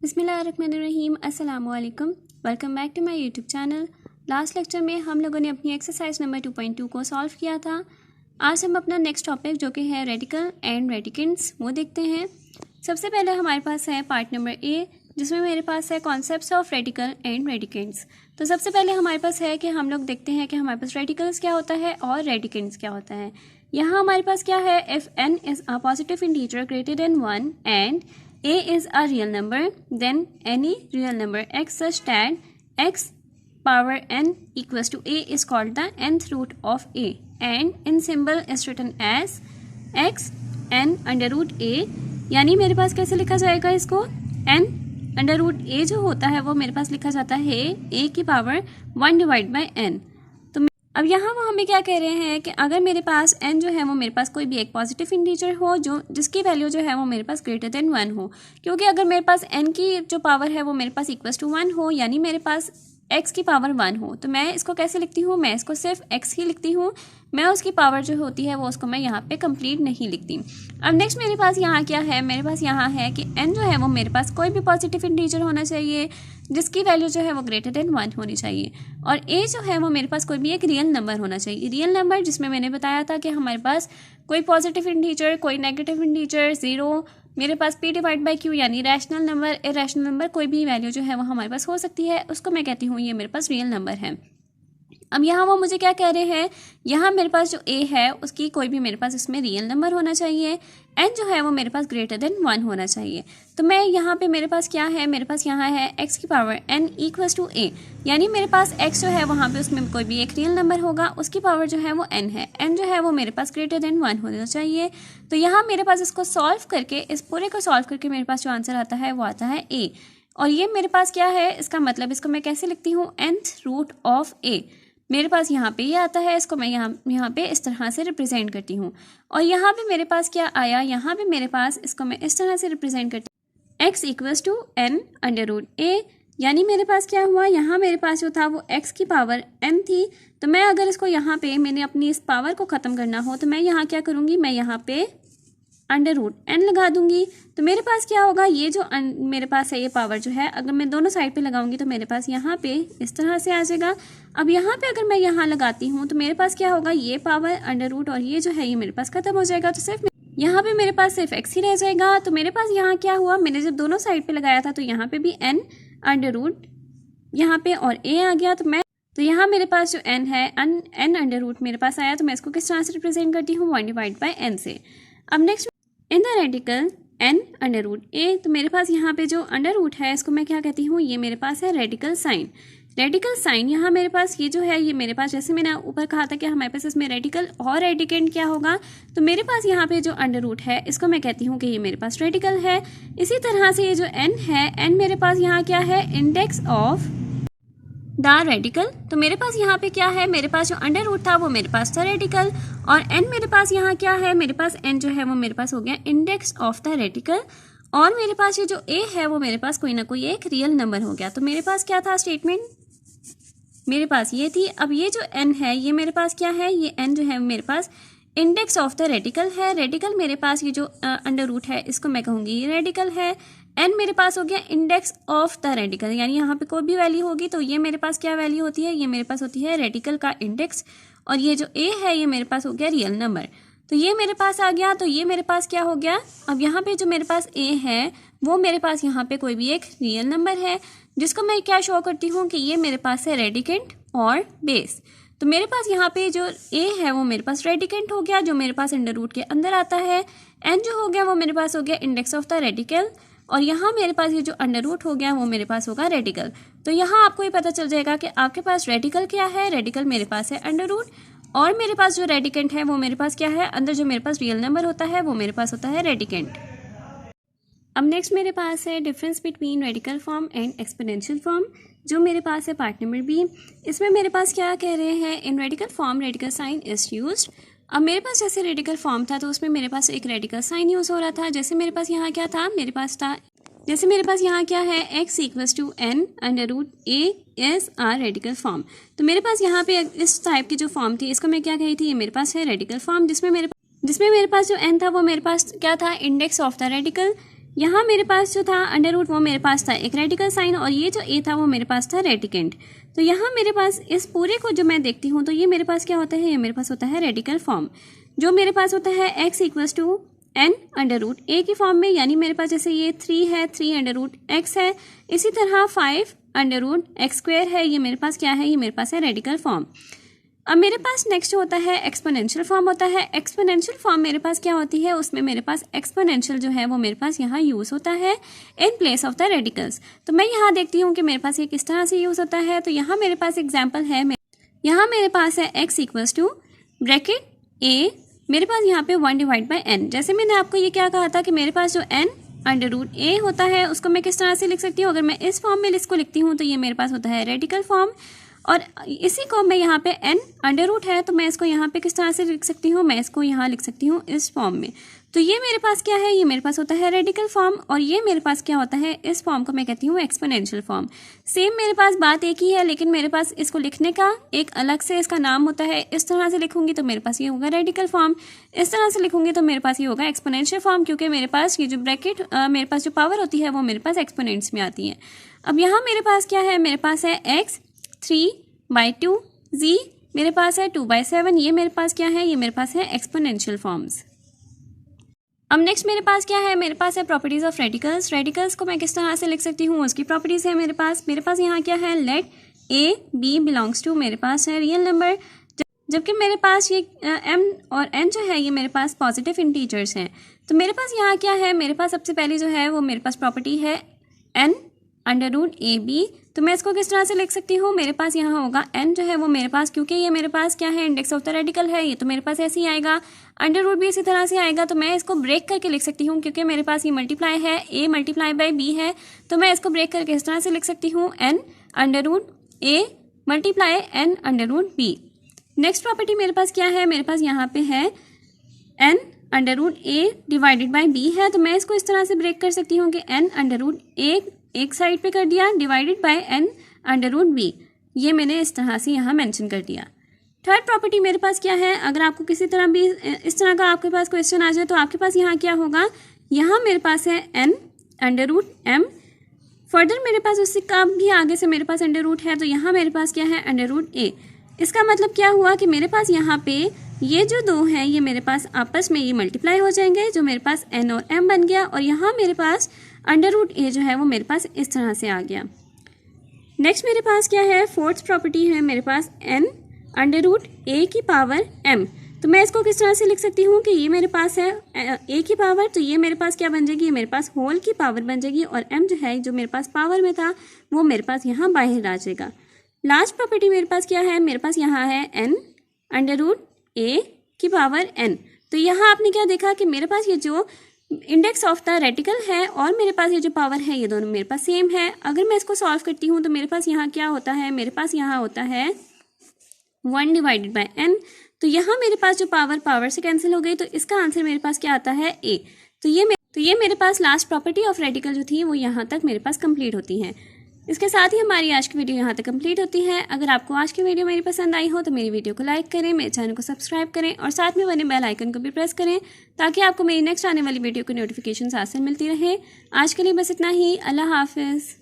बिस्मिल्लाहिर्रहमानिर्रहीम। अस्सलामुअलैकुम। Welcome back to my YouTube channel. Last lecture में हम लोगों ने अपनी एक्सरसाइज नंबर 2.2 को सॉल्व किया था। आज हम अपना नेक्स्ट टॉपिक जो कि है रेडिकल एंड रेडिकेंड्स वो देखते हैं। सबसे पहले हमारे पास है पार्ट नंबर ए, जिसमें मेरे पास है कॉन्सेप्ट्स ऑफ रेडिकल एंड रेडिकेंड्स। तो सबसे पहले हमारे पास है कि हम लोग देखते हैं कि हमारे पास रेडिकल्स क्या होता है और रेडिकेंड्स क्या होता है। यहाँ हमारे पास क्या है, if n is a positive integer greater than 1 and a is a real number, then any real number x such that x power n equals to a is called the nth root of a, and in symbol is written as x n under root a। यानी मेरे पास कैसे लिखा जाएगा इसको, n under root a जो होता है वो मेरे पास लिखा जाता है a की पावर 1 डिवाइड बाई n। अब यहाँ वो हमें क्या कह रहे हैं कि अगर मेरे पास n जो है वो मेरे पास कोई भी एक पॉजिटिव इंटीजर हो जो जिसकी वैल्यू जो है वो मेरे पास ग्रेटर देन 1 हो, क्योंकि अगर मेरे पास n की जो पावर है वो मेरे पास इक्वल्स टू 1 हो, यानी मेरे पास x की पावर 1 हो, तो मैं इसको कैसे लिखती हूँ, मैं इसको सिर्फ x ही लिखती हूँ। मैं उसकी पावर जो होती है वो उसको मैं यहाँ पे कंप्लीट नहीं लिखती। अब नेक्स्ट मेरे पास यहाँ क्या है, मेरे पास यहाँ है कि n जो है वो मेरे पास कोई भी पॉजिटिव इंटीजर होना चाहिए जिसकी वैल्यू जो है वो ग्रेटर देन 1 होनी चाहिए, और a जो है वो मेरे पास कोई भी एक रियल नंबर होना चाहिए। रियल नंबर जिसमें मैंने बताया था कि हमारे पास कोई पॉजिटिव इंटीजर, कोई नेगेटिव इंटीजर, जीरो, मेरे पास p डिवाइड बाई q यानी रैशनल नंबर, इरेशनल नंबर, कोई भी वैल्यू जो है वो हमारे पास हो सकती है, उसको मैं कहती हूँ ये मेरे पास रियल नंबर है। अब यहाँ वो मुझे क्या कह रहे हैं, यहाँ मेरे पास जो a है उसकी कोई भी मेरे पास इसमें रियल नंबर होना चाहिए, n जो है वो मेरे पास ग्रेटर देन 1 होना चाहिए। तो मैं यहाँ पे मेरे पास क्या है, मेरे पास यहाँ है x की power n equals to a, यानी मेरे पास x जो है वहाँ पे उसमें कोई भी एक रियल नंबर होगा, उसकी पावर जो है वो n है, n जो है वो मेरे पास ग्रेटर देन 1 होना चाहिए। तो यहाँ मेरे पास इसको सॉल्व करके, इस पूरे को सॉल्व करके मेरे पास जो आंसर आता है वो आता है a, और ये मेरे पास क्या है, इसका मतलब इसको मैं कैसे लिखती हूँ, nth रूट ऑफ a। मेरे पास यहाँ पे ये आता है, इसको मैं यहाँ पे इस तरह से रिप्रेजेंट करती हूँ, और यहाँ पे मेरे पास क्या आया, यहाँ पे मेरे पास इसको मैं इस तरह से रिप्रेजेंट करती हूँ, x equals to n under root a। यानी मेरे पास क्या हुआ, यहाँ मेरे पास जो था वो x की पावर n थी, तो मैं अगर इसको यहाँ पे मैंने अपनी इस पावर को ख़त्म करना हो तो मैं यहाँ क्या करूँगी, मैं यहाँ पे अंडर रूट n लगा दूंगी। तो मेरे पास क्या होगा, ये जो मेरे पास है ये पावर जो है, अगर मैं दोनों साइड पे लगाऊंगी तो मेरे पास यहाँ पे इस तरह से आ जाएगा। अब यहाँ पे अगर मैं यहाँ लगाती हूँ तो मेरे पास क्या होगा, ये पावर अंडर रूट और ये जो है ये मेरे पास खत्म हो जाएगा, तो सिर्फ यहाँ पे मेरे पास सिर्फ x ही रह जाएगा। तो मेरे पास यहाँ क्या हुआ, मैंने जब दोनों साइड पे लगाया था तो यहाँ पे भी n अंडर रूट यहाँ पे और a आ गया, तो यहाँ मेरे पास जो n है n अंडर रूट मेरे पास आया, तो मैं इसको किस तरह से रिप्रेजेंट करती हूँ, 1 डिवाइड बाई n से। अब next in the radical n under root a, तो मेरे पास यहाँ पे जो अंडर रूट है इसको मैं क्या कहती हूँ, ये मेरे पास है रेडिकल साइन। रेडिकल साइन यहाँ मेरे पास ये जो है, ये मेरे पास जैसे मैंने ऊपर कहा था कि हमारे पास इसमें रेडिकल और रेडिकेंड क्या होगा, तो मेरे पास यहाँ पे जो अंडर रूट है इसको मैं कहती हूँ कि ये मेरे पास रेडिकल है। इसी तरह से ये जो n है, n मेरे पास यहाँ क्या है, इंडेक्स ऑफ द रेडिकल। तो मेरे पास यहाँ पे क्या है, मेरे पास जो अंडर रूट था वो मेरे पास था रेडिकल, और n मेरे पास यहाँ क्या है, मेरे पास n जो है वो मेरे पास हो गया इंडेक्स ऑफ द रेडिकल, और मेरे पास ये जो a है वो मेरे पास कोई ना कोई एक रियल नंबर हो गया। तो मेरे पास क्या था स्टेटमेंट, मेरे पास ये थी। अब ये जो n है ये मेरे पास क्या है, ये n जो है मेरे पास इंडेक्स ऑफ द रेडिकल है। रेडिकल मेरे पास ये जो अंडर रूट है इसको मैं कहूँगी ये रेडिकल है। n मेरे पास हो गया इंडेक्स ऑफ द रेडिकल, यानी यहाँ पे कोई भी वैल्यू होगी तो ये मेरे पास क्या वैल्यू होती है, ये मेरे पास होती है रेडिकल का इंडेक्स, और ये जो a है ये मेरे पास हो गया रियल नंबर। तो ये मेरे पास आ गया, तो ये मेरे पास क्या हो गया, अब यहाँ पे जो मेरे पास a है वो मेरे पास यहाँ पे कोई भी एक रियल नंबर है, जिसको मैं क्या शो करती हूँ कि ये मेरे पास है रेडिकेंट और बेस। तो मेरे पास यहाँ पे जो a है वो मेरे पास रेडिकेंट हो गया, जो मेरे पास अंडर रूट के अंदर आता है। n जो हो गया वो मेरे पास हो गया इंडेक्स ऑफ द रेडिकल, और यहाँ मेरे पास ये जो अंडर रूट हो गया वो मेरे पास होगा रेडिकल। तो यहाँ आपको ये पता चल जाएगा कि आपके पास रेडिकल क्या है, रेडिकल मेरे पास है अंडर रूट, और मेरे पास जो रेडिकेंट है वो मेरे पास क्या है, अंदर जो मेरे पास रियल नंबर होता है वो मेरे पास होता है रेडिकेंट। अब नेक्स्ट मेरे पास है difference between radical form and exponential form, जो मेरे पास है पार्ट नंबर बी। इसमें मेरे पास क्या कह रहे हैं, in radical form radical sign is used. अब मेरे पास जैसे रेडिकल फॉर्म था तो उसमें मेरे पास एक रेडिकल साइन यूज़ हो रहा था। जैसे मेरे पास यहाँ क्या था, मेरे पास था, जैसे मेरे पास यहाँ क्या है, x equals to n under root a is a radical form. तो मेरे पास यहाँ पे इस टाइप की जो फॉर्म थी इसको मैं क्या कही थी, ये मेरे पास है रेडिकल फॉर्म, जिसमें मेरे पास जो n था वो मेरे पास क्या था, इंडेक्स ऑफ द रेडिकल। यहाँ मेरे पास जो था अंडर रूट वो मेरे पास था एक रेडिकल साइन और ये जो ए था वो मेरे पास था रेडिकेंट। तो यहाँ मेरे पास इस पूरे को जो मैं देखती हूँ तो ये मेरे पास क्या होता है, ये मेरे पास होता है रेडिकल फॉर्म, जो मेरे पास होता है x equals to n under root a की फॉर्म में, यानी मेरे पास जैसे ये 3 है, 3 अंडर रूट x है, इसी तरह 5 अंडर रूट एक्स स्क्वायर है, ये मेरे पास क्या है, ये मेरे पास है रेडिकल फॉर्म। अब मेरे पास नेक्स्ट होता है एक्सपोनेंशियल फॉर्म होता है। एक्सपोनेंशियल फॉर्म मेरे पास क्या होती है, उसमें मेरे पास एक्सपोनेंशियल जो है वो मेरे पास यहाँ यूज़ होता है in place of the radicals. तो मैं यहाँ देखती हूँ कि मेरे पास ये किस तरह से यूज़ होता है। तो यहाँ मेरे पास एग्जाम्पल है, यहाँ मेरे पास है x equals to bracket a, मेरे पास यहाँ पे 1 डिवाइड बाई n। जैसे मैंने आपको ये क्या कहा था कि मेरे पास जो n अंडर रूट ए होता है उसको मैं किस तरह से लिख सकती हूँ, अगर मैं इस फॉर्म में इसको लिखती हूँ तो ये मेरे पास होता है रेडिकल फॉर्म, और इसी को मैं यहाँ पे n अंडर रूट है तो मैं इसको यहाँ पे किस तरह से लिख सकती हूँ, मैं इसको यहाँ लिख सकती हूँ इस फॉर्म में। तो ये मेरे पास क्या है, ये मेरे पास होता है रेडिकल फॉर्म, और ये मेरे पास क्या होता है, इस फॉर्म को मैं कहती हूँ एक्सपोनेंशियल फॉर्म। सेम मेरे पास बात एक ही है, लेकिन मेरे पास इसको लिखने का एक अलग से इसका नाम होता है। इस तरह से लिखूंगी तो मेरे पास ये होगा रेडिकल फॉर्म, इस तरह से लिखूंगी तो मेरे पास ये होगा एक्सपोनेंशियल फॉर्म, क्योंकि मेरे पास ये जो ब्रैकेट मेरे पास जो पावर होती है वो मेरे पास एक्सपोनेंट्स में आती है। अब यहाँ मेरे पास क्या है, मेरे पास है x 3/2 z, मेरे पास है 2/7, ये मेरे पास क्या है, ये मेरे पास है एक्सपोनेंशियल फॉर्म्स। अब नेक्स्ट मेरे पास क्या है, मेरे पास है प्रॉपर्टीज ऑफ रेडिकल्स। रेडिकल्स को मैं किस तरह से लिख सकती हूँ, उसकी प्रॉपर्टीज है मेरे पास यहाँ क्या है, let a b belongs to, मेरे पास है रियल नंबर, जबकि मेरे पास ये m और n जो है ये मेरे पास पॉजिटिव इंटीजर्स हैं। तो मेरे पास यहाँ क्या है, मेरे पास सबसे पहले जो है वो मेरे पास प्रॉपर्टी है n under root A B. तो मैं इसको किस तरह से लिख सकती हूँ, मेरे पास यहाँ होगा n जो है वो मेरे पास, क्योंकि ये मेरे पास क्या है, इंडेक्स ऑफ द रेडिकल है, ये तो मेरे पास ऐसे ही आएगा, अंडर रूट भी इसी तरह से आएगा। तो मैं इसको ब्रेक करके लिख सकती हूँ, क्योंकि मेरे पास ये मल्टीप्लाई है, a मल्टीप्लाई बाई b है, तो मैं इसको ब्रेक करके इस तरह से लिख सकती हूँ n under root a multiply n under root b। Next property मेरे पास क्या है, मेरे पास यहाँ पे है n under root a divided by b है, तो मैं इसको इस तरह से ब्रेक कर सकती हूँ कि n अंडर रूट a एक साइड पे कर दिया divided by n under root b, ये मैंने इस तरह से यहाँ मेंशन कर दिया। थर्ड प्रॉपर्टी मेरे पास क्या है, अगर आपको किसी तरह भी इस तरह का आपके पास क्वेश्चन आ जाए तो आपके पास यहाँ क्या होगा, यहाँ मेरे पास है n under root m, further मेरे पास उससे का भी आगे से मेरे पास अंडर रूट है, तो यहाँ मेरे पास क्या है अंडर रूट a। इसका मतलब क्या हुआ कि मेरे पास यहाँ पे ये जो दो हैं ये मेरे पास आपस में ये मल्टीप्लाई हो जाएंगे, जो मेरे पास n और m बन गया, और यहाँ मेरे पास अंडर रूट a जो है वो मेरे पास इस तरह से आ गया। नेक्स्ट मेरे पास क्या है, फोर्थ प्रॉपर्टी है मेरे पास n अंडर रूट a की पावर m। तो मैं इसको किस तरह से लिख सकती हूँ कि ये मेरे पास है a की पावर, तो ये मेरे पास क्या बन जाएगी, ये मेरे पास होल की पावर बन जाएगी, और m जो है जो मेरे पास पावर में था वो मेरे पास यहाँ बाहर आ जाएगा। लास्ट प्रॉपर्टी मेरे पास क्या है, मेरे पास यहाँ है n अंडर रूट a की पावर n। तो यहाँ आपने क्या देखा कि मेरे पास ये जो इंडेक्स ऑफ द रेडिकल है और मेरे पास ये जो पावर है ये दोनों मेरे पास सेम है। अगर मैं इसको सॉल्व करती हूँ तो मेरे पास यहाँ क्या होता है, मेरे पास यहाँ होता है 1 डिवाइडेड बाय n। तो यहाँ मेरे पास जो पावर से कैंसिल हो गई, तो इसका आंसर मेरे पास क्या आता है a। तो ये मेरे पास लास्ट प्रॉपर्टी ऑफ रेडिकल जो थी वो यहाँ तक मेरे पास कंप्लीट होती है। इसके साथ ही हमारी आज की वीडियो यहाँ तक कंप्लीट होती है। अगर आपको आज की वीडियो मेरी पसंद आई हो तो मेरी वीडियो को लाइक करें, मेरे चैनल को सब्सक्राइब करें और साथ में बने बेल आइकन को भी प्रेस करें, ताकि आपको मेरी नेक्स्ट आने वाली वीडियो की नोटिफिकेशन आसानी मिलती रहे। आज के लिए बस इतना ही। अल्लाह हाफिज़।